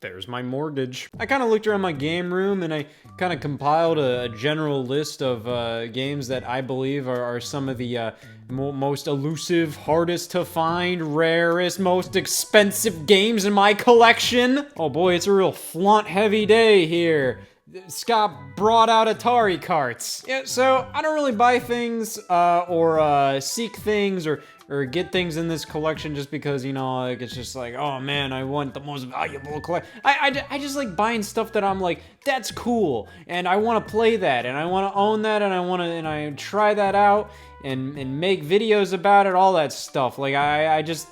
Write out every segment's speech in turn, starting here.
There's my mortgage. I kind of looked around my game room and I kind of compiled a general list of games that I believe are some of the most elusive, hardest to find, rarest, most expensive games in my collection. Oh boy, it's a real flaunt-heavy day here. Scott brought out Atari Cards. Yeah, so I don't really buy things or seek things or get things in this collection just because, you know, like, it's just like, oh man, I want the most valuable collection. I just like buying stuff that I'm like, that's cool, and I want to play that, and I want to own that, and I try that out, and make videos about it, all that stuff. Like, I just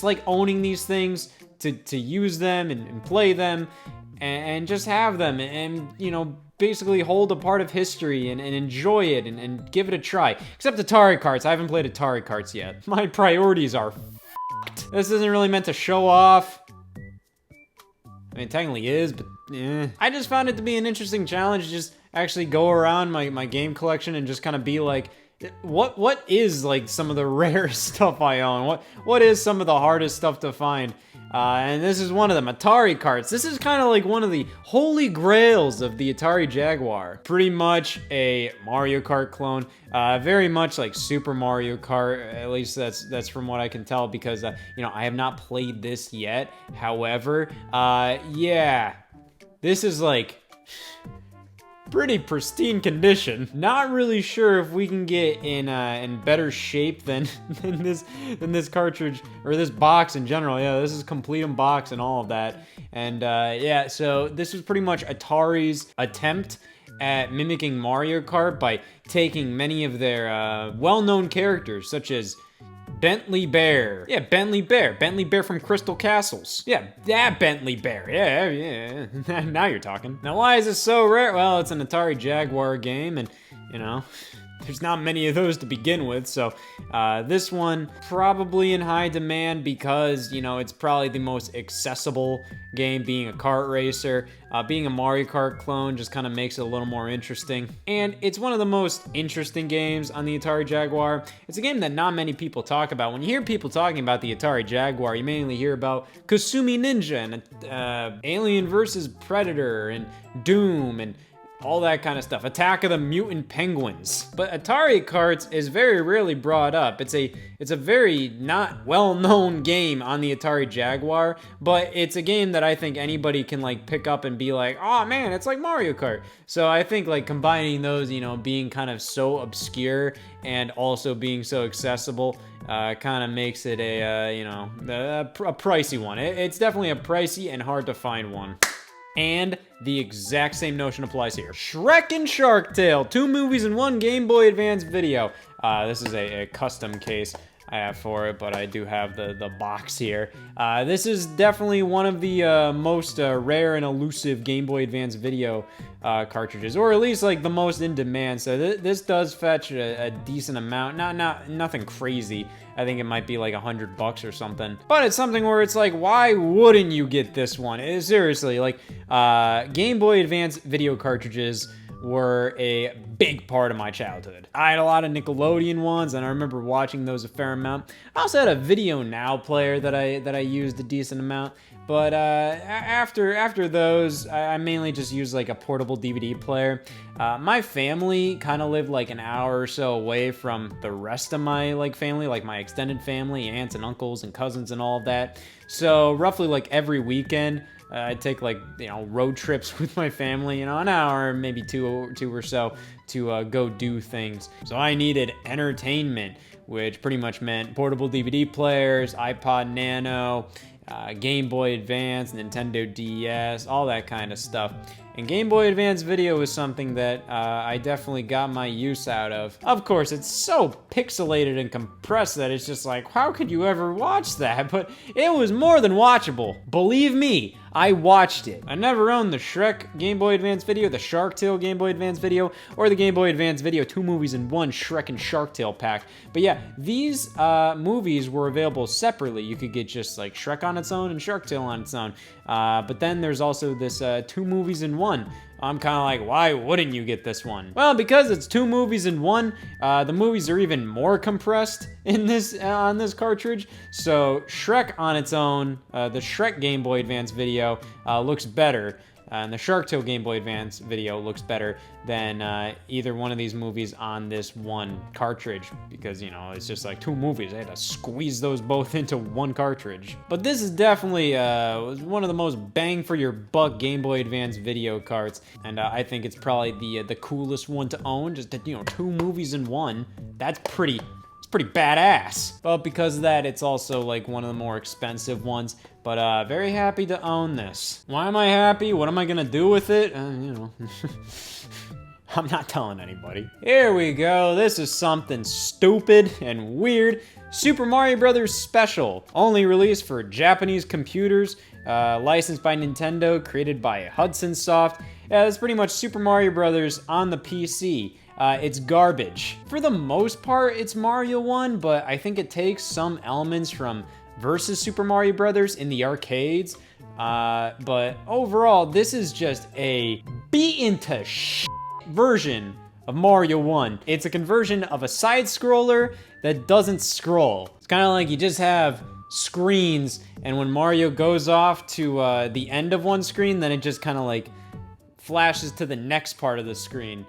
like owning these things to use them and play them, and just have them, and you know, basically hold a part of history and enjoy it and give it a try. Except Atari Cards. I haven't played Atari Cards yet. My priorities are f***ed. This isn't really meant to show off. I mean, it technically is, but eh. I just found it to be an interesting challenge to just actually go around my game collection and just kind of be like, what is like some of the rarest stuff I own? What is some of the hardest stuff to find? And this is one of them, Atari Cards. This is kind of like one of the holy grails of the Atari Jaguar. Pretty much a Mario Kart clone. Very much like Super Mario Kart, at least that's from what I can tell, because you know, I have not played this yet. However, yeah, this is like pretty pristine condition. Not really sure if we can get in better shape than this cartridge or this box in general. Yeah, this is complete in box and all of that. And yeah, so this was pretty much Atari's attempt at mimicking Mario Kart by taking many of their well-known characters, such as Bentley Bear. Yeah, Bentley Bear. Bentley Bear from Crystal Castles. Yeah, that Bentley Bear. Yeah. Now you're talking. Now, why is this so rare? Well, it's an Atari Jaguar game, and, you know, there's not many of those to begin with, so this one probably in high demand because, you know, it's probably the most accessible game, being a kart racer. Being a Mario Kart clone just kind of makes it a little more interesting. And it's one of the most interesting games on the Atari Jaguar. It's a game that not many people talk about. When you hear people talking about the Atari Jaguar, you mainly hear about Kasumi Ninja and Alien vs. Predator and Doom and all that kind of stuff. Attack of the Mutant Penguins. But Atari Cards is very rarely brought up. It's a very not well-known game on the Atari Jaguar, but it's a game that I think anybody can like pick up and be like, oh man, it's like Mario Kart. So I think like combining those, you know, being kind of so obscure and also being so accessible, kind of makes it a, you know, a pricey one. It's definitely a pricey and hard to find one. And the exact same notion applies here. Shrek and Shark Tale, 2 movies in 1 Game Boy Advance video. This is a custom case I have for it, but I do have the box here. This is definitely one of the most rare and elusive Game Boy Advance video cartridges, or at least like the most in demand. So this does fetch a decent amount. Nothing crazy. I think it might be like $100 or something. But it's something where it's like, why wouldn't you get this one? Seriously, like Game Boy Advance video cartridges were a big part of my childhood. I had a lot of Nickelodeon ones, and I remember watching those a fair amount. I also had a Video Now player that I used a decent amount. But after those, I mainly just used like a portable DVD player. My family kind of lived like an hour or so away from the rest of my like family, like my extended family, aunts and uncles and cousins and all of that. So roughly like every weekend, I'd take like, you know, road trips with my family, you know, an hour, maybe two or so to go do things. So I needed entertainment, which pretty much meant portable DVD players, iPod Nano, Game Boy Advance, Nintendo DS, all that kind of stuff. And Game Boy Advance video is something that I definitely got my use out of. Of course, it's so pixelated and compressed that it's just like, how could you ever watch that? But it was more than watchable. Believe me, I watched it. I never owned the Shrek Game Boy Advance video, the Shark Tale Game Boy Advance video, or the Game Boy Advance video 2 movies in 1 Shrek and Shark Tale pack. But yeah, these movies were available separately. You could get just like Shrek on its own and Shark Tale on its own. But then there's also this 2 movies in 1 1. I'm kind of like, why wouldn't you get this one? Well, because it's 2 movies in one. The movies are even more compressed in this on this cartridge. So Shrek on its own, the Shrek Game Boy Advance video looks better. And the Shark Tale Game Boy Advance video looks better than either one of these movies on this one cartridge, because, you know, it's just like 2 movies. I had to squeeze those both into one cartridge. But this is definitely one of the most bang for your buck Game Boy Advance video carts, and I think it's probably the coolest one to own. Just, you know, 2 movies in one. That's pretty badass. But because of that, it's also like one of the more expensive ones. But very happy to own this. Why am I happy? What am I gonna do with it? You know, I'm not telling anybody. Here we go. This is something stupid and weird. Super Mario Brothers Special, only released for Japanese computers, licensed by Nintendo, created by Hudson Soft. Yeah, that's pretty much Super Mario Brothers on the PC. It's garbage. For the most part, it's Mario 1, but I think it takes some elements from Versus Super Mario Brothers in the arcades. But overall, this is just a beaten to shit version of Mario 1. It's a conversion of a side scroller that doesn't scroll. It's kind of like you just have screens, and when Mario goes off to the end of one screen, then it just kind of like flashes to the next part of the screen.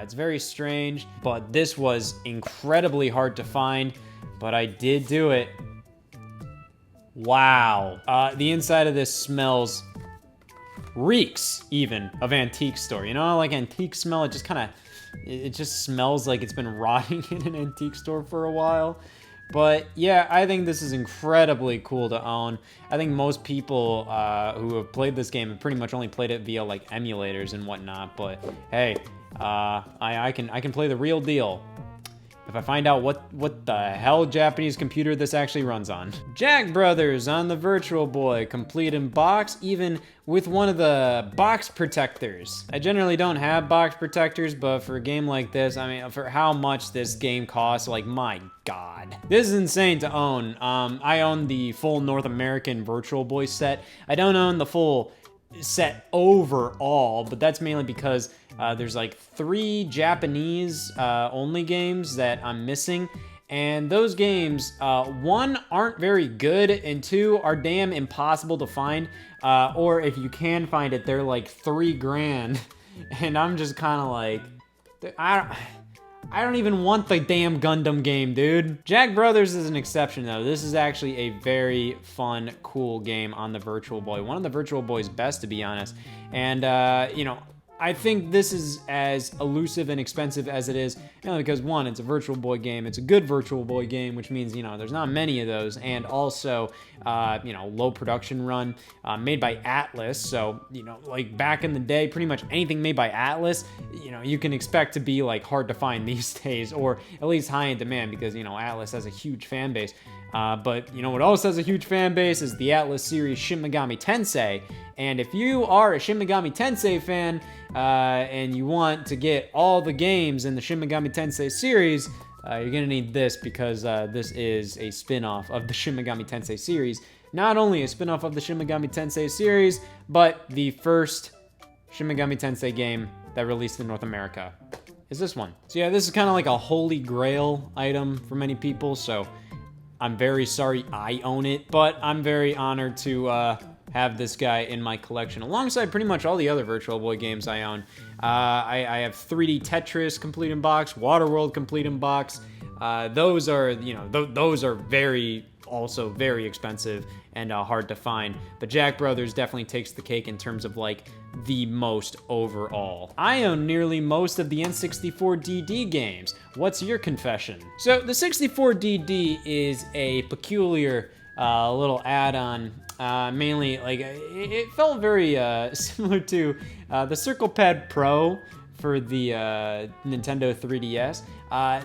It's very strange, but this was incredibly hard to find, but I did do it. Wow. The inside of this reeks even of antique store. You know, like antique smell, it just smells like it's been rotting in an antique store for a while. But yeah, I think this is incredibly cool to own. I think most people who have played this game have pretty much only played it via like emulators and whatnot, but hey, I can play the real deal if I find out what the hell Japanese computer this actually runs on. Jack Brothers on the Virtual Boy, complete in box, even with one of the box protectors. I generally don't have box protectors, but for a game like this, I mean, for how much this game costs, like, my God. This is insane to own. I own the full North American Virtual Boy set. I don't own the full set overall, but that's mainly because there's like 3 Japanese only games that I'm missing, and those games, 1, aren't very good, and 2, are damn impossible to find, or if you can find it, they're like $3 grand, and I'm just kind of like, I don't even want the damn Gundam game, dude. Jack Brothers is an exception, though. This is actually a very fun, cool game on the Virtual Boy. One of the Virtual Boy's best, to be honest. And, you know, I think this is as elusive and expensive as it is, you know, because 1, it's a Virtual Boy game. It's a good Virtual Boy game, which means, you know, there's not many of those. And also, you know, low production run, made by Atlas. So, you know, like back in the day, pretty much anything made by Atlas, you know, you can expect to be like hard to find these days, or at least high in demand, because, you know, Atlas has a huge fan base. But you know what else has a huge fan base is the Atlas series Shin Megami Tensei. And if you are a Shin Megami Tensei fan, and you want to get all the games in the Shin Megami Tensei series, you're gonna need this, because this is a spin-off of the Shin Megami Tensei series. Not only a spin-off of the Shin Megami Tensei series, but the first Shin Megami Tensei game that released in North America is this one. So yeah, this is kind of like a holy grail item for many people, so I'm very sorry I own it, but I'm very honored to have this guy in my collection, alongside pretty much all the other Virtual Boy games I own. I have 3D Tetris complete in box, Waterworld complete in box. Those are, you know, those are also very expensive and hard to find. But Jack Brothers definitely takes the cake in terms of like the most overall. I own nearly most of the N64DD games. What's your confession? So the 64DD is a peculiar little add-on. Mainly, like, it felt very similar to the Circle Pad Pro for the Nintendo 3DS.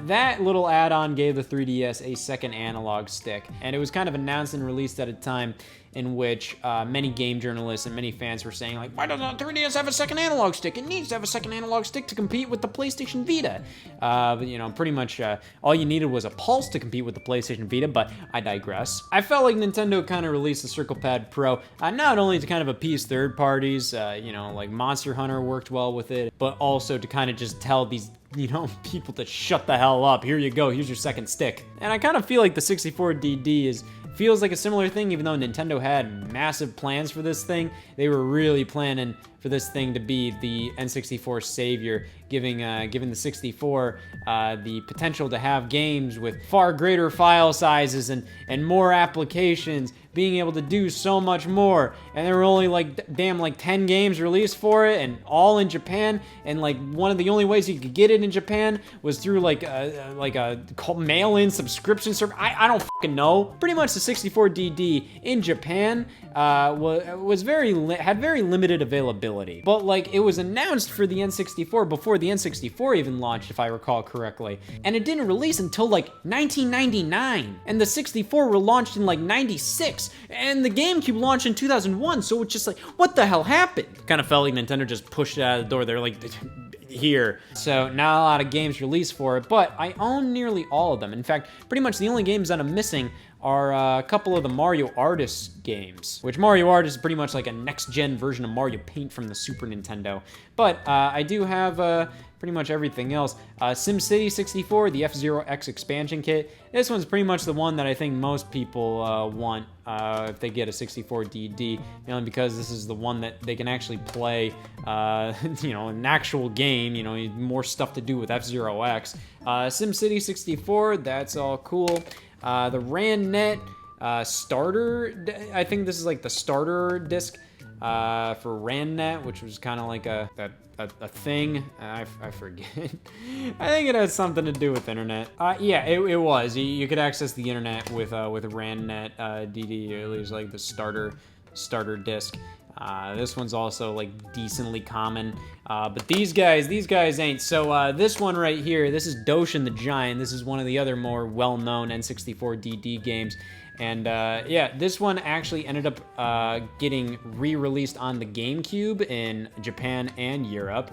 That little add-on gave the 3DS a second analog stick, and it was kind of announced and released at a time in which many game journalists and many fans were saying, like, why doesn't 3DS have a second analog stick? It needs to have a second analog stick to compete with the PlayStation Vita. But, you know, pretty much all you needed was a pulse to compete with the PlayStation Vita, but I digress. I felt like Nintendo kind of released the Circle Pad Pro, not only to kind of appease third parties, you know, like Monster Hunter worked well with it, but also to kind of just tell these, you know, people to shut the hell up. Here you go, here's your second stick. And I kind of feel like the 64DD feels like a similar thing, even though Nintendo had massive plans for this thing. They were really planning for this thing to be the N64 savior, giving the 64 the potential to have games with far greater file sizes and more applications, being able to do so much more. And there were only like 10 games released for it, and all in Japan. And like one of the only ways you could get it in Japan was through like a mail-in subscription service. I don't fucking know. Pretty much the 64DD in Japan had very limited availability. But like it was announced for the N64 before the N64 even launched, if I recall correctly. And it didn't release until like 1999. And the 64 were launched in like 96. And the GameCube launched in 2001. So it's just like, what the hell happened? Kind of felt like Nintendo just pushed it out of the door. They're like, here. So not a lot of games released for it, but I own nearly all of them. In fact, pretty much the only games that I'm missing are a couple of the Mario Artist games, which Mario Artist is pretty much like a next-gen version of Mario Paint from the Super Nintendo. But I do have pretty much everything else. SimCity 64, the F-Zero X expansion kit. This one's pretty much the one that I think most people want if they get a 64DD, mainly because this is the one that they can actually play, you know, an actual game, you know, more stuff to do with F-Zero X. SimCity 64, that's all cool. The RandNet starter, I think this is like the starter disc for RandNet, which was kind of like a thing. I forget. I think it has something to do with internet. Yeah, it was. You could access the internet with RandNet DD, or at least like the starter disc. This one's also like decently common, but these guys ain't. So this one right here, this is Doshin the Giant. This is one of the other more well-known N64DD games. And yeah, this one actually ended up getting re-released on the GameCube in Japan and Europe.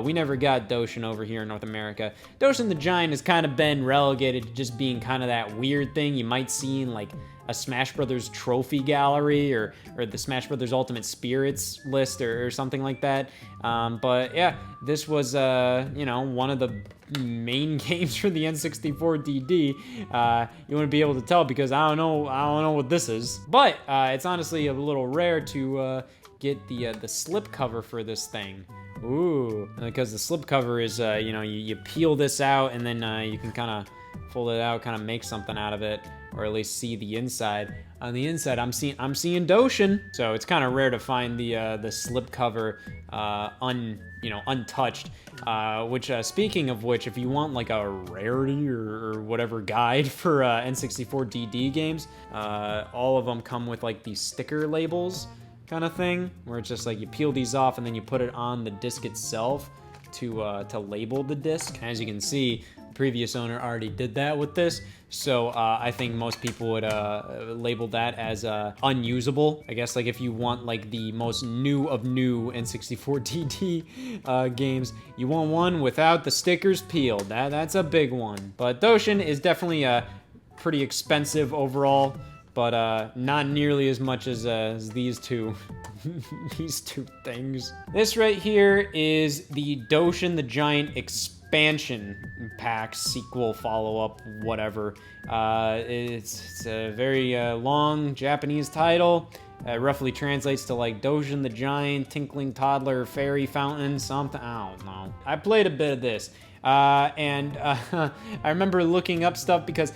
We never got Doshin over here in North America. Doshin the Giant has kind of been relegated to just being kind of that weird thing you might see in like a Smash Brothers trophy gallery or the Smash Brothers Ultimate Spirits list or something like that. But yeah, this was, you know, one of the main games for the N64DD. You wouldn't be able to tell because I don't know what this is. But it's honestly a little rare to get the slip cover for this thing. Ooh, because the slip cover is, you know, you peel this out and then you can kind of fold it out, kind of make something out of it, or at least see the inside. On the inside, I'm seeing Doshin, so it's kind of rare to find the slipcover untouched. Which speaking of which, if you want like a rarity or whatever guide for N64DD games, all of them come with like these sticker labels kind of thing, where it's just like you peel these off and then you put it on the disc itself to label the disc. As you can see, the previous owner already did that with this, so I think most people would label that as unusable. I guess like if you want like the most new of new N64DD games, you want one without the stickers peeled. That's a big one. But Doshin is definitely pretty expensive overall, but not nearly as much as these two these two things. This right here is the Doshin the Giant expansion pack, sequel, follow-up, whatever. It's a very long Japanese title. Roughly translates to like Doshin the Giant, Tinkling Toddler, Fairy Fountain, something, I don't know. I played a bit of this. And I remember looking up stuff because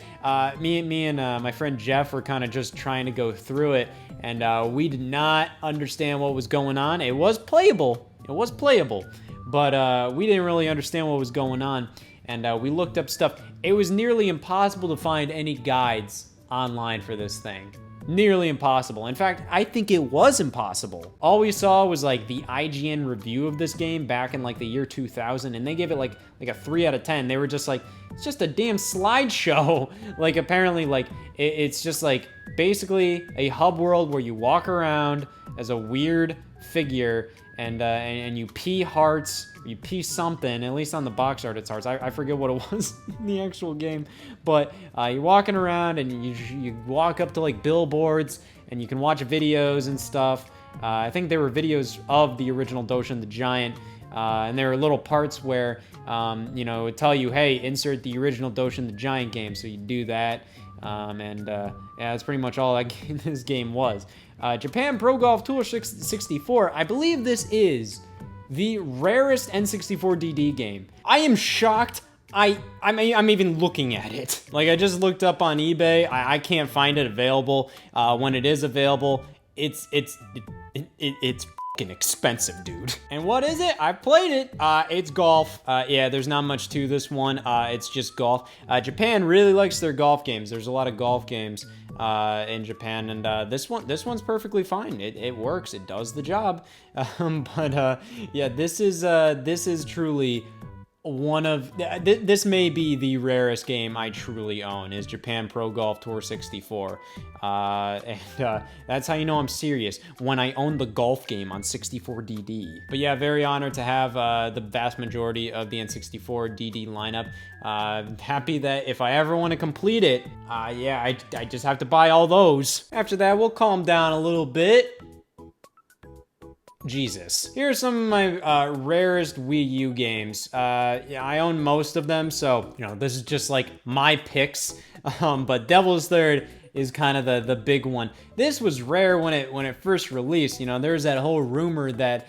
me and my friend Jeff were kind of just trying to go through it, and we did not understand what was going on. It was playable, but we didn't really understand what was going on, and we looked up stuff. It was nearly impossible to find any guides online for this thing. nearly impossible. In fact, I think it was impossible. All we saw was like the IGN review of this game back in like the year 2000, and they gave it like a 3 out of 10. They were just like, it's just a damn slideshow. Like apparently like it's just like basically a hub world where you walk around as a weird figure and you pee hearts, you pee something, at least on the box art it's hearts. I forget what it was in the actual game, but you're walking around and you walk up to like billboards and you can watch videos and stuff. I think there were videos of the original Doshin the Giant, and there were little parts where, you know, it would tell you, hey, insert the original Doshin the Giant game, so you do that. Yeah, that's pretty much all this game was. Japan Pro Golf Tour 64, I believe this is the rarest N64 DD game. I am shocked. I'm even looking at it. Like, I just looked up on eBay. I can't find it available. When it is available, it's fucking expensive, dude. And what is it? I've played it. It's golf. Yeah, there's not much to this one. It's just golf. Japan really likes their golf games. There's a lot of golf games in Japan, and this one's perfectly fine. It works. It does the job. Yeah, this is truly one of this may be the rarest game I truly own, is Japan Pro Golf Tour 64. That's how you know I'm serious, when I own the golf game on 64 DD. But yeah, very honored to have the vast majority of the N64 DD lineup. Happy that if I ever want to complete it, yeah, I just have to buy all those. After that, we'll calm down a little bit. Jesus. Here are some of my rarest Wii U games. Yeah, I own most of them, so, you know, this is just like my picks. But Devil's Third is kind of the big one. This was rare when it first released. You know, there's that whole rumor that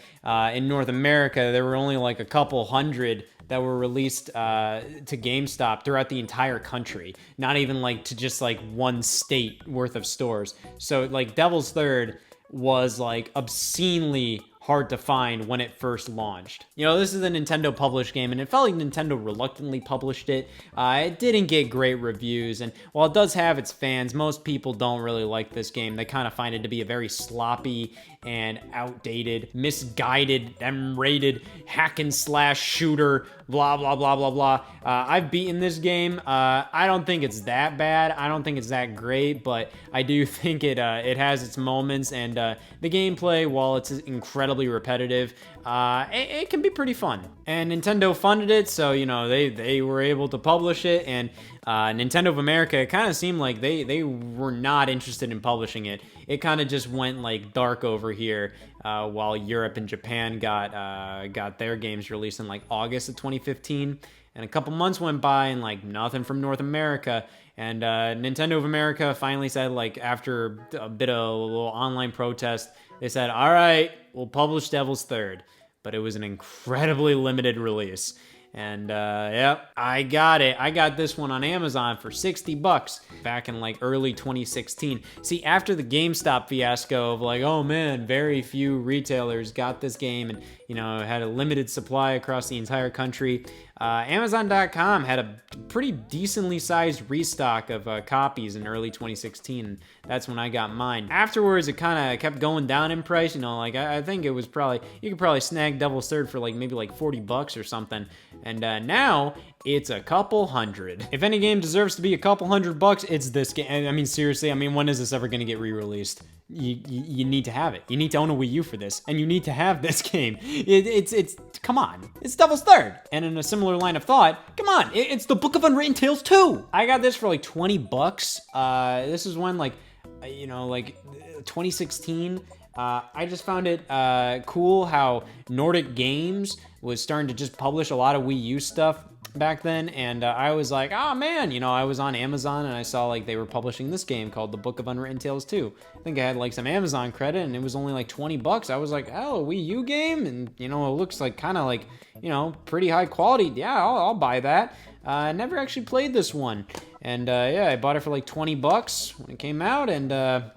in North America there were only like a couple hundred that were released to GameStop throughout the entire country. Not even like to just like one state worth of stores. So like Devil's Third was like obscenely hard to find when it first launched. You know, this is a Nintendo published game, and it felt like Nintendo reluctantly published it. It didn't get great reviews, and while it does have its fans, most people don't really like this game. They kind of find it to be a very sloppy and outdated, misguided, M-rated hack and slash shooter, blah, blah, blah, blah, blah. I've beaten this game. I don't think it's that bad. I don't think it's that great, but I do think it has its moments, and the gameplay, while it's incredibly repetitive, it can be pretty fun. And Nintendo funded it, so, you know, they were able to publish it, and Nintendo of America, it kind of seemed like they were not interested in publishing it. It kind of just went like dark over here, while Europe and Japan got their games released in like August of 2015, and a couple months went by and like nothing from North America. And Nintendo of America finally said, like, after a bit of a little online protest, they said, all right, we'll publish Devil's Third. But it was an incredibly limited release. And yep, I got it. I got this one on Amazon for $60 back in like early 2016. See, after the GameStop fiasco of like, oh man, very few retailers got this game and, you know, had a limited supply across the entire country, Amazon.com had a pretty decently sized restock of copies in early 2016. That's when I got mine. Afterwards, it kind of kept going down in price. You know, like I think it was probably, you could probably snag Devil's Third for like maybe like $40 or something. And now it's a couple hundred. If any game deserves to be a couple $100, it's this game. I mean, seriously, I mean, when is this ever going to get re-released? You need to have it. You need to own a Wii U for this, and you need to have this game. It's come on, it's Devil's Third. And in a similar line of thought, come on, it's the Book of Unwritten Tales 2. I got this for like $20. This is when like, you know, like 2016. I just found it cool how Nordic Games was starting to just publish a lot of Wii U stuff back then, and I was like, oh man, you know, I was on Amazon and I saw like they were publishing this game called The Book of Unwritten Tales 2. I think I had like some Amazon credit and it was only like $20. I was like, oh, a Wii U game? And you know, it looks like kind of like, you know, pretty high quality. Yeah, I'll buy that. I never actually played this one. And yeah, I bought it for like $20 when it came out, and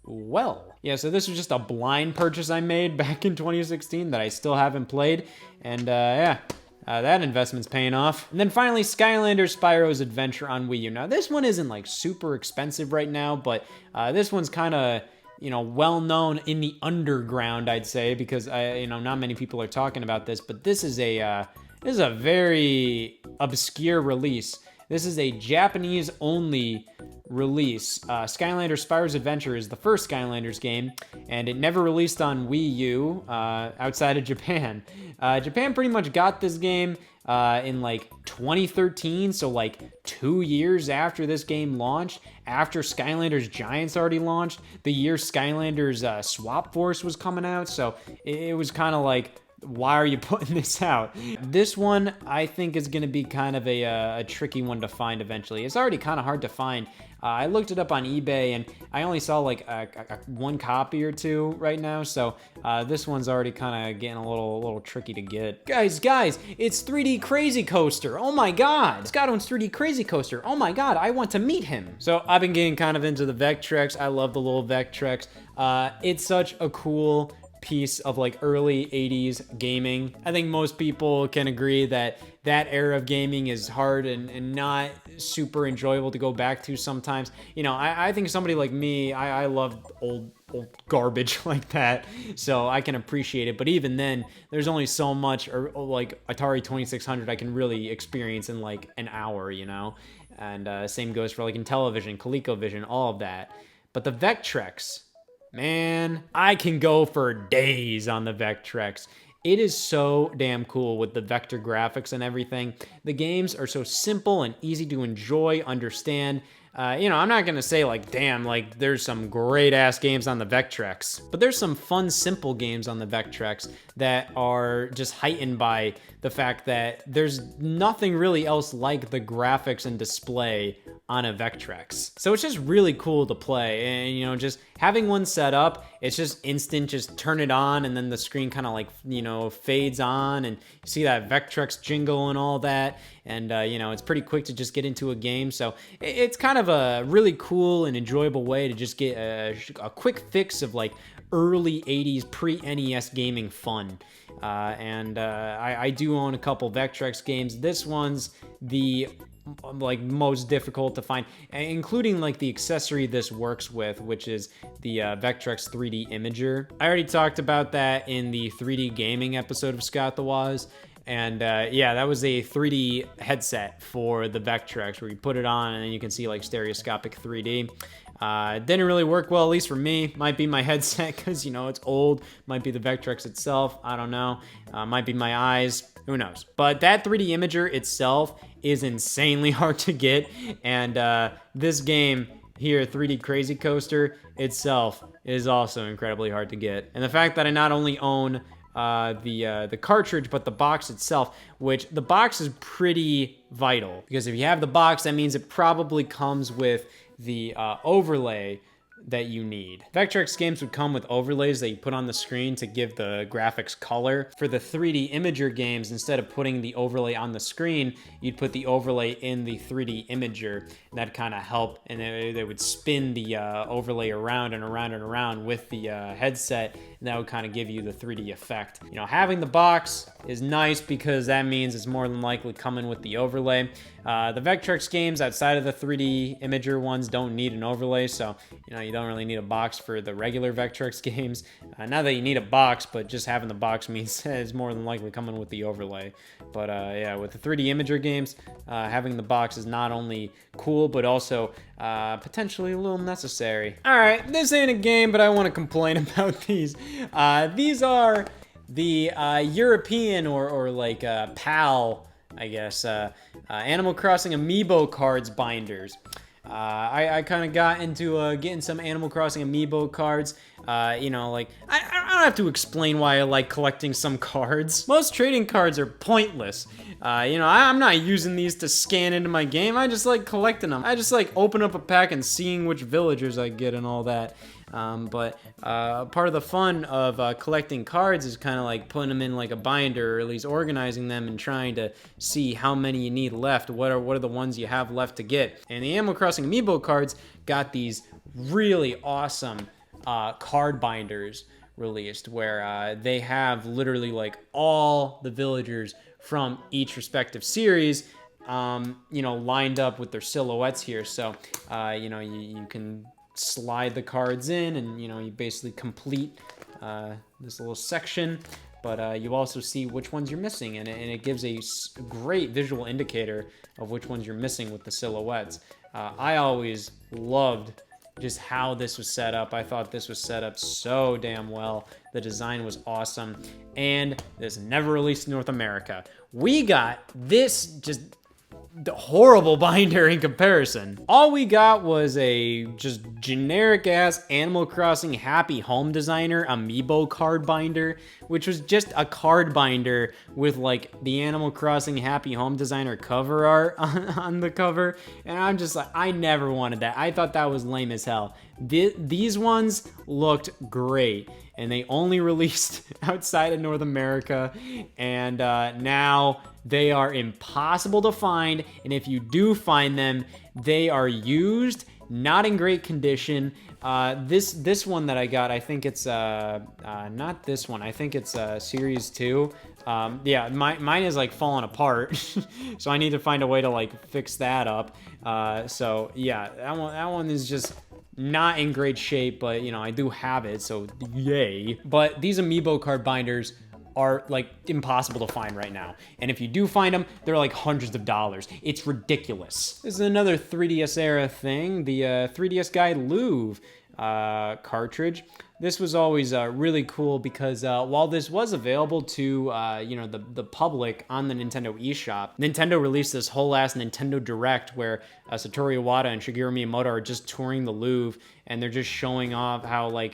well, yeah, so this was just a blind purchase I made back in 2016 that I still haven't played, and yeah, That investment's paying off. And then finally, Skylanders Spyro's Adventure on Wii U. Now, this one isn't like super expensive right now, but this one's kind of, you know, well known in the underground, I'd say, because not many people are talking about this. But this is a very obscure release. This is a Japanese-only release. Skylanders Spyro's Adventure is the first Skylanders game, and it never released on Wii U outside of Japan. Japan pretty much got this game in like 2013, so like 2 years after this game launched, after Skylanders Giants already launched, the year Skylanders Swap Force was coming out, so it was kind of like, why are you putting this out? This one, I think, is going to be kind of a tricky one to find eventually. It's already kind of hard to find. I looked it up on eBay, and I only saw like one copy or two right now, so this one's already kind of getting a little tricky to get. Guys, it's 3D Crazy Coaster. Oh my god! Scott owns 3D Crazy Coaster. Oh my god, I want to meet him. So I've been getting kind of into the Vectrex. I love the little Vectrex. It's such a cool piece of like early 80s gaming. I think most people can agree that that era of gaming is hard and not super enjoyable to go back to sometimes. You know, I think somebody like me, I love old garbage like that, so I can appreciate it. But even then, there's only so much, or like Atari 2600 I can really experience in like an hour, you know? And same goes for like Intellivision, ColecoVision, all of that. But the Vectrex, man, I can go for days on the Vectrex. It is so damn cool with the vector graphics and everything. The games are so simple and easy to enjoy, understand. I'm not gonna say like, damn, like there's some great ass games on the Vectrex, but there's some fun, simple games on the Vectrex that are just heightened by the fact that there's nothing really else like the graphics and display on a Vectrex. So it's just really cool to play, and just having one set up, it's just instant, just turn it on and then the screen kind of like, fades on and you see that Vectrex jingle and all that. And, it's pretty quick to just get into a game. So it's kind of a really cool and enjoyable way to just get a quick fix of like early 80s pre-NES gaming fun. I do own a couple Vectrex games. This one's the like most difficult to find, including like the accessory this works with, which is the Vectrex 3D Imager. I already talked about that in the 3D gaming episode of Scott the Woz. And that was a 3D headset for the Vectrex where you put it on and then you can see like stereoscopic 3D. It didn't really work well, at least for me. Might be my headset because, it's old. Might be the Vectrex itself. I don't know. Might be my eyes. Who knows? But that 3D Imager itself is insanely hard to get. And this game here, 3D Crazy Coaster itself, is also incredibly hard to get. And the fact that I not only own the cartridge, but the box itself, which the box is pretty vital, because if you have the box, that means it probably comes with the overlay that you need. Vectrex games would come with overlays that you put on the screen to give the graphics color. For the 3D Imager games, instead of putting the overlay on the screen, you'd put the overlay in the 3D Imager, and that kind of helped, and they would spin the overlay around and around and around with the headset, and that would kind of give you the 3D effect. Having the box is nice because that means it's more than likely coming with the overlay. The Vectrex games outside of the 3D Imager ones don't need an overlay, so you don't really need a box for the regular Vectrex games. Not that you need a box, but just having the box means it's more than likely coming with the overlay. But with the 3D Imager games, having the box is not only cool, but also potentially a little necessary. All right, this ain't a game, but I want to complain about these. These are the European or like PAL, I guess, Animal Crossing Amiibo cards binders. I kind of got into getting some Animal Crossing Amiibo cards. I don't have to explain why I like collecting some cards. Most trading cards are pointless. I'm not using these to scan into my game. I just like collecting them. I just like open up a pack and seeing which villagers I get and all that. But part of the fun of collecting cards is kind of like putting them in like a binder, or at least organizing them and trying to see how many you need left. What are the ones you have left to get? And the Animal Crossing Amiibo cards got these really awesome card binders released, where they have literally like all the villagers from each respective series, lined up with their silhouettes here. So, you can slide the cards in, and you basically complete this little section. But you also see which ones you're missing, and it gives a great visual indicator of which ones you're missing with the silhouettes. I always loved just how this was set up. I thought this was set up so damn well. The design was awesome, and this never released in North America. We got this just the horrible binder in comparison. All we got was a just generic ass Animal Crossing Happy Home Designer Amiibo card binder, which was just a card binder with like the Animal Crossing Happy Home Designer cover art on the cover. And I'm just like, I never wanted that. I thought that was lame as hell. These ones looked great, and they only released outside of North America, and now they are impossible to find, and if you do find them, they are used, not in great condition. This one that I got, I think it's not this one, I think it's Series 2. Yeah, mine is like falling apart, so I need to find a way to like fix that up. So yeah, that one is just not in great shape, but I do have it, so yay. But these Amiibo card binders are like impossible to find right now, and if you do find them, they're like hundreds of dollars. It's ridiculous. This is another 3DS era thing, the 3DS Guide Louvre cartridge. This was always really cool because while this was available to the public on the Nintendo eShop, Nintendo released this whole ass Nintendo Direct where Satoru Iwata and Shigeru Miyamoto are just touring the Louvre, and they're just showing off how Nintendo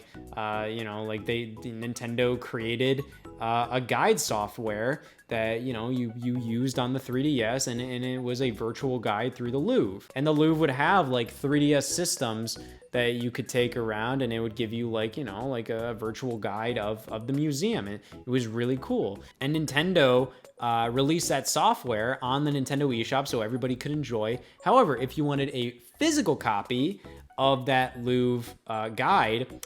created a guide software that you used on the 3DS, and it was a virtual guide through the Louvre. And the Louvre would have like 3DS systems that you could take around, and it would give you like a virtual guide of the museum. And it was really cool. And Nintendo released that software on the Nintendo eShop so everybody could enjoy. However, if you wanted a physical copy of that Louvre guide,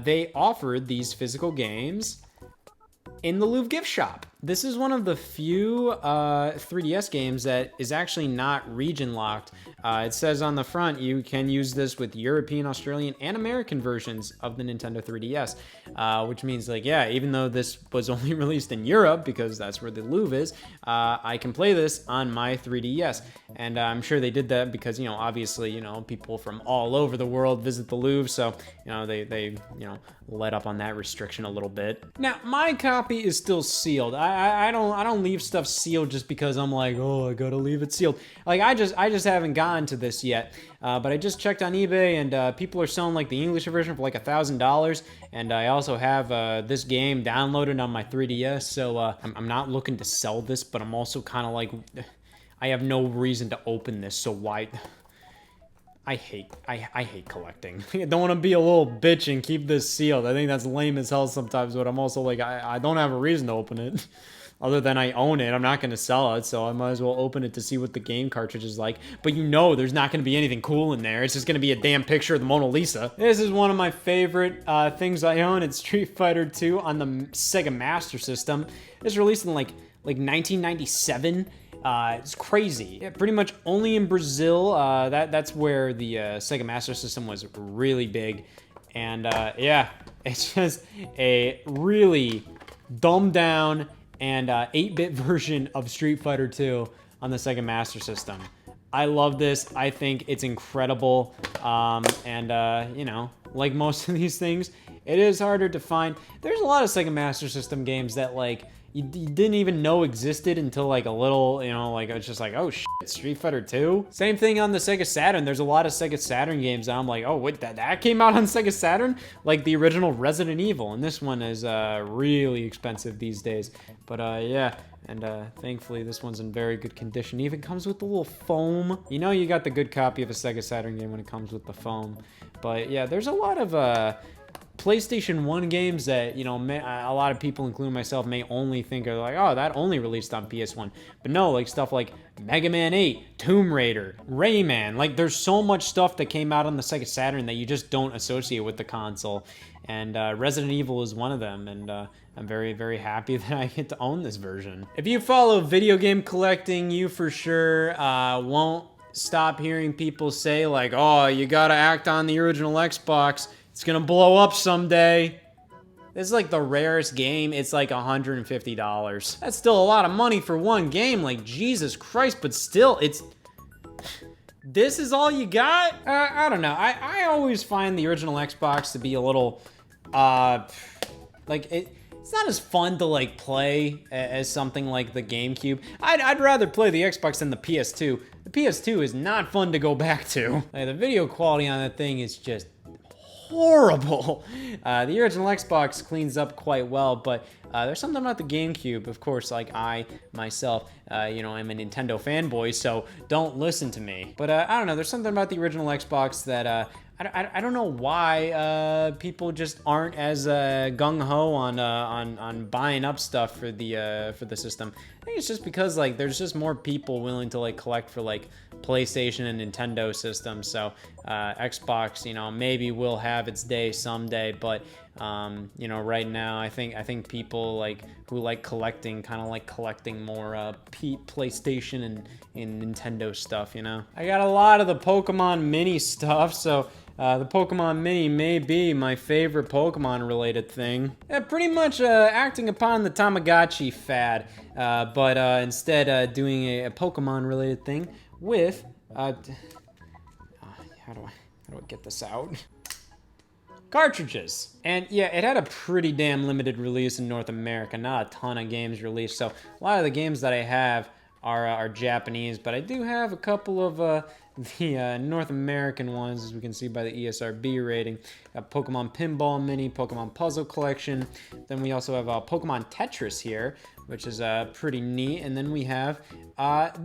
they offered these physical games in the Louvre gift shop. This is one of the few 3DS games that is actually not region locked. It says on the front you can use this with European, Australian, and American versions of the Nintendo 3DS, which means like, yeah, even though this was only released in Europe because that's where the Louvre is, I can play this on my 3DS. And I'm sure they did that because, obviously, people from all over the world visit the Louvre, so, they let up on that restriction a little bit. Now, my copy is still sealed. I don't leave stuff sealed just because I'm like, oh, I gotta leave it sealed. Like, I just haven't gotten to this yet. But I just checked on eBay, and people are selling like the English version for like $1,000. And I also have this game downloaded on my 3DS, so I'm not looking to sell this, but I'm also kind of like, I have no reason to open this, so why? I hate collecting. I don't want to be a little bitch and keep this sealed. I think that's lame as hell sometimes, but I'm also like, I don't have a reason to open it. Other than I own it, I'm not going to sell it, so I might as well open it to see what the game cartridge is like. But there's not going to be anything cool in there. It's just going to be a damn picture of the Mona Lisa. This is one of my favorite things I own. It's Street Fighter 2 on the Sega Master System. It's released in like 1997. It's crazy. Yeah, pretty much only in Brazil. That's where the Sega Master System was really big. And yeah, it's just a really dumbed down and 8-bit version of Street Fighter 2 on the Sega Master System. I love this. I think it's incredible. Like most of these things, it is harder to find. There's a lot of Sega Master System games that like you didn't even know existed until like a little, it's just like, oh shit, Street Fighter 2? Same thing on the Sega Saturn. There's a lot of Sega Saturn games that I'm like, oh wait, that came out on Sega Saturn? Like the original Resident Evil, and this one is really expensive these days. But yeah, and thankfully this one's in very good condition. It even comes with the little foam. You got the good copy of a Sega Saturn game when it comes with the foam. But yeah, there's a lot of PlayStation 1 games that, you know, a lot of people, including myself, may only think are like, oh, that only released on PS1. But no, like stuff like Mega Man 8, Tomb Raider, Rayman. Like, there's so much stuff that came out on the Sega Saturn that you just don't associate with the console. And Resident Evil is one of them, and I'm very, very happy that I get to own this version. If you follow video game collecting, you for sure won't stop hearing people say like, oh, you gotta act on the original Xbox. It's gonna blow up someday. This is like the rarest game. It's like $150. That's still a lot of money for one game. Like, Jesus Christ, but still, it's... This is all you got? I don't know. I always find the original Xbox to be a little, like, it's not as fun to, like, play as something like the GameCube. I'd rather play the Xbox than the PS2. The PS2 is not fun to go back to. Like, the video quality on that thing is just horrible. The original Xbox cleans up quite well, but there's something about the GameCube. Of course, like I myself, you know, I'm a Nintendo fanboy, so don't listen to me. But I don't know, there's something about the original Xbox that I don't know why people just aren't as gung-ho on buying up stuff for the system. I think it's just because like there's just more people willing to like collect for like PlayStation and Nintendo systems. So Xbox, you know, maybe will have its day someday, but you know, right now I think people like who like collecting kind of like collecting more PlayStation and Nintendo stuff. You know, I got a lot of the Pokemon Mini stuff, so. The Pokemon Mini may be my favorite Pokemon-related thing. Pretty much acting upon the Tamagotchi fad, but instead doing a Pokemon-related thing with... how do I get this out? Cartridges. And yeah, it had a pretty damn limited release in North America. Not a ton of games released, so a lot of the games that I have are Japanese, but I do have a couple of the North American ones, as we can see by the ESRB rating. Got Pokemon Pinball Mini, Pokemon Puzzle Collection. Then we also have Pokemon Tetris here, which is pretty neat. And then we have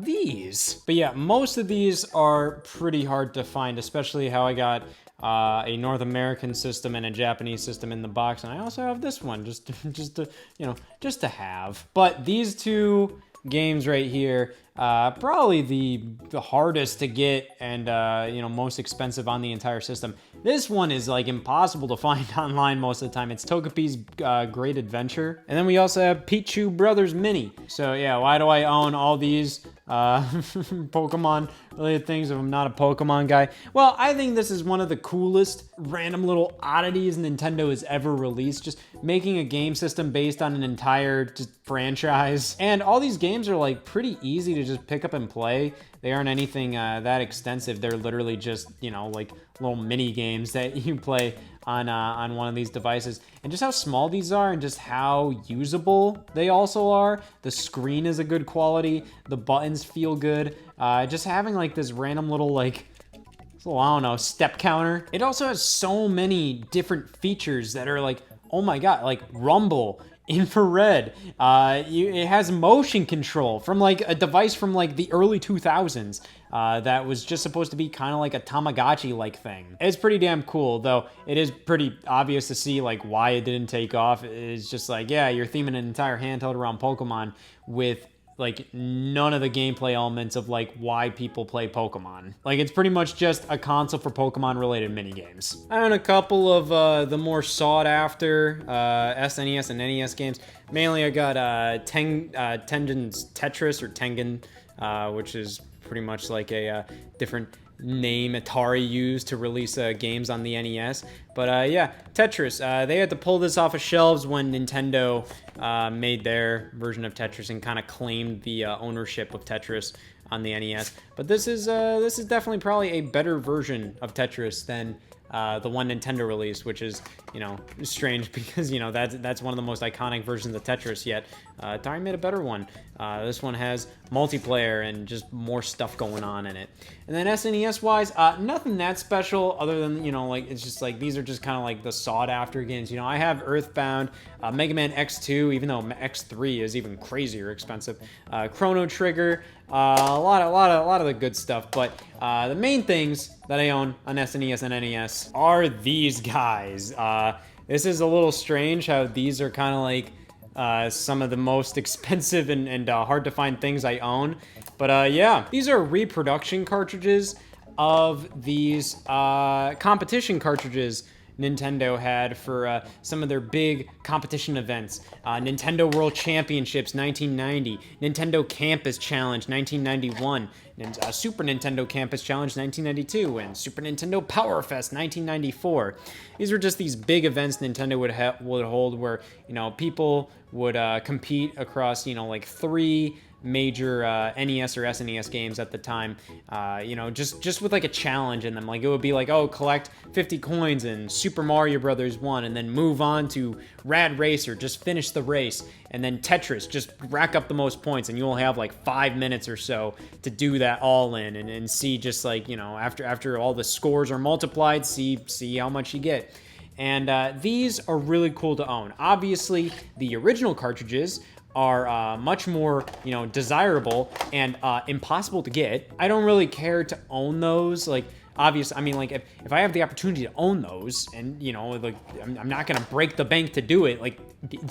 these. But yeah, most of these are pretty hard to find, especially how I got a North American system and a Japanese system in the box. And I also have this one, just to, you know, just to have. But these two games right here, probably the hardest to get and you know, most expensive on the entire system. This one is like impossible to find online most of the time. It's Togepi's Great Adventure. And then we also have Pichu Brothers Mini. So yeah, why do I own all these Pokemon related things if I'm not a Pokemon guy? Well, I think this is one of the coolest random little oddities Nintendo has ever released. Just making a game system based on an entire franchise. And all these games are like pretty easy to just pick up and play. They aren't anything that extensive. They're literally just, you know, like little mini games that you play on one of these devices. And just how small these are and just how usable they also are. The screen is a good quality. The buttons feel good. Just having like this random little like, so, I don't know, step counter. It also has so many different features that are like, oh my God, like rumble, infrared. It has motion control from like a device from like the early 2000s that was just supposed to be kind of like a Tamagotchi-like thing. It's pretty damn cool, though it is pretty obvious to see like why it didn't take off. It's just like, yeah, you're theming an entire handheld around Pokemon with like none of the gameplay elements of like why people play Pokemon. Like it's pretty much just a console for Pokemon related minigames. I own a couple of the more sought after SNES and NES games. Mainly I got Tengen's Tetris or Tengen, which is pretty much like a different name Atari used to release games on the NES. But yeah, Tetris, they had to pull this off of shelves when Nintendo made their version of Tetris and kind of claimed the ownership of Tetris on the NES. But this is definitely probably a better version of Tetris than the one Nintendo released, which is, you know, strange because, you know, that's one of the most iconic versions of Tetris, yet Atari made a better one. This one has multiplayer and just more stuff going on in it. And then SNES-wise, nothing that special other than, you know, like, it's just like, these are just kind of like the sought-after games. You know, I have Earthbound, Mega Man X2, even though X3 is even crazier expensive, Chrono Trigger, a lot of the good stuff. But the main things that I own on SNES and NES are these guys. This is a little strange how these are kind of like some of the most expensive and hard to find things I own. But yeah, these are reproduction cartridges of these competition cartridges Nintendo had for some of their big competition events. Nintendo World Championships 1990, Nintendo Campus Challenge 1991, Super Nintendo Campus Challenge 1992, and Super Nintendo Power Fest 1994. These were just these big events Nintendo would hold where, people would compete across, like 3 major NES or SNES games at the time, just with like a challenge in them. Like it would be like, oh, collect 50 coins in Super Mario Brothers 1 and then move on to Rad Racer, just finish the race, and then Tetris, just rack up the most points, and you'll have like 5 minutes or so to do that all in and see just like, after all the scores are multiplied, see how much you get. And these are really cool to own. Obviously, the original cartridges are much more, desirable and impossible to get. I don't really care to own those. Like, obviously, I mean, like, if I have the opportunity to own those and, like, I'm not gonna break the bank to do it, like,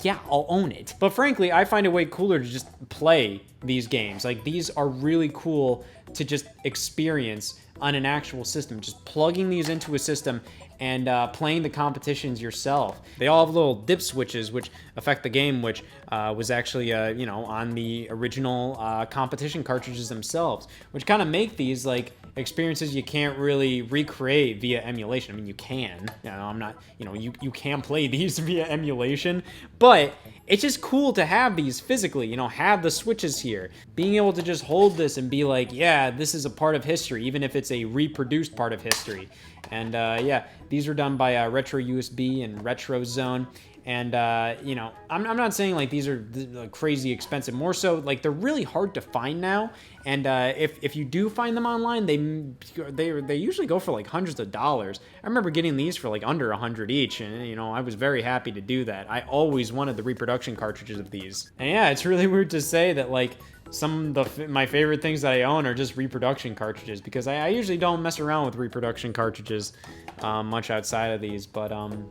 yeah, I'll own it. But frankly, I find it way cooler to just play these games. Like, these are really cool to just experience on an actual system. Just plugging these into a system and playing the competitions yourself. They all have little dip switches which affect the game, which was actually, on the original competition cartridges themselves, which kind of make these like experiences you can't really recreate via emulation. I mean, you can, I'm not, you can play these via emulation, but it's just cool to have these physically, have the switches here. Being able to just hold this and be like, yeah, this is a part of history, even if it's a reproduced part of history. And yeah, these are done by Retro USB and Retro Zone. And, I'm not saying like these are crazy expensive. More so, like they're really hard to find now. And if you do find them online, they usually go for like hundreds of dollars. I remember getting these for like under 100 each, and I was very happy to do that. I always wanted the reproduction cartridges of these. And yeah, it's really weird to say that like some of my favorite things that I own are just reproduction cartridges, because I usually don't mess around with reproduction cartridges much outside of these, but I'm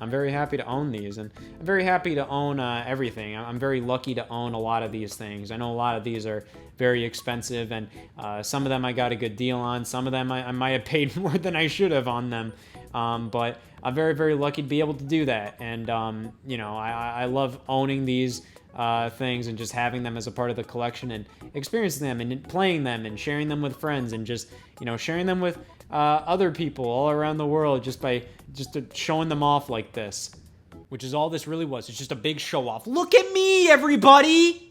very happy to own these, and I'm very happy to own everything. I'm very lucky to own a lot of these things. I know a lot of these are very expensive, and some of them I got a good deal on. Some of them I might have paid more than I should have on them, but I'm very, very lucky to be able to do that. And I love owning these things and just having them as a part of the collection and experiencing them and playing them and sharing them with friends and just sharing them with other people all around the world just by showing them off like this, which is all this really was. It's just a big show off. Look at me, everybody!